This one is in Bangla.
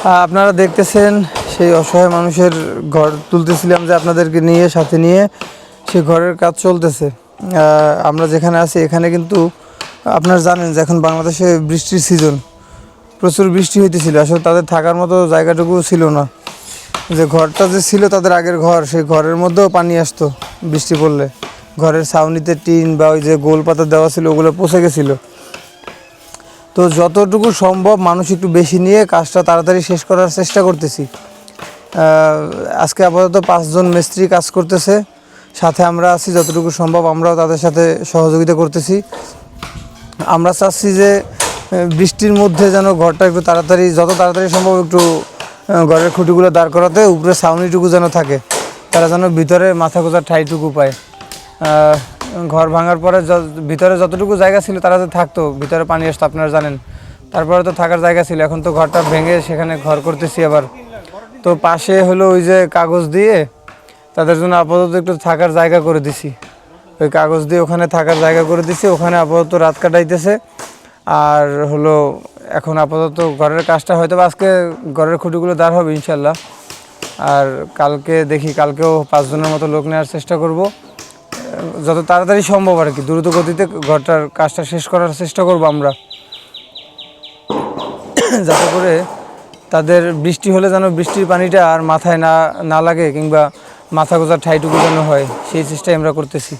আপনারা দেখতেছেন সেই অসহায় মানুষের ঘর তুলতেছিলাম যে আপনাদেরকে নিয়ে সাথে নিয়ে সেই ঘরের কাজ চলতেছে। আমরা যেখানে আছি এখানে কিন্তু আপনারা জানেন যে এখন বাংলাদেশে বৃষ্টির সিজন, প্রচুর বৃষ্টি হইতেছিল। আসলে তাদের থাকার মতো জায়গাটুকু ছিল না। যে ঘরটা যে ছিল তাদের আগের ঘর, সেই ঘরের মধ্যেও পানি আসতো বৃষ্টি পড়লে। ঘরের ছাউনিতে টিন বা ওই যে গোল পাতা দেওয়া ছিল ওগুলো পচে গেছিলো। তো যতটুকু সম্ভব মানুষ একটু বেশি নিয়ে কাজটা তাড়াতাড়ি শেষ করার চেষ্টা করতেছি। আজকে আপাতত 5 জন মিস্ত্রি কাজ করতেছে, সাথে আমরা আছি। যতটুকু সম্ভব আমরাও তাদের সাথে সহযোগিতা করতেছি। আমরা চাচ্ছি যে বৃষ্টির মধ্যে যেন ঘরটা একটু তাড়াতাড়ি, যত তাড়াতাড়ি সম্ভব একটু ঘরের খুঁটিগুলো দাঁড় করাতে, উপরে ছাউনিটুকু যেন থাকে, তারা যেন ভিতরে মাথা গোঁজার ঠাঁইটুকু পায়। ঘর ভাঙার পরে ভিতরে যতটুকু জায়গা ছিল তারা যে থাকতো, ভিতরে পানি আসতো আপনারা জানেন, তারপরে তো থাকার জায়গা ছিল। এখন তো ঘরটা ভেঙে সেখানে ঘর করতেছি আবার। তো পাশে হলো ওই যে কাগজ দিয়ে তাদের জন্য আপাতত একটু থাকার জায়গা করে দিছি। ওই কাগজ দিয়ে ওখানে থাকার জায়গা করে দিছি, ওখানে আপাতত রাত কাটাইতেছে। আর হলো এখন আপাতত ঘরের কাজটা হয়তো আজকে ঘরের খুঁটিগুলো দাঁড় হবে ইনশাল্লাহ। আর কালকে দেখি, কালকেও 5 জনের মতো লোক নেওয়ার চেষ্টা করব, যত তাড়াতাড়ি সম্ভব আর কি, দ্রুত গতিতে ঘরটার কাজটা শেষ করার চেষ্টা করব আমরা, যাতে করে তাদের বৃষ্টি হলে যেন বৃষ্টির পানিটা আর মাথায় না লাগে, কিংবা মাথা গোঁজার ঠাইটুকু যেন হয়, সেই চেষ্টাই আমরা করতেছি।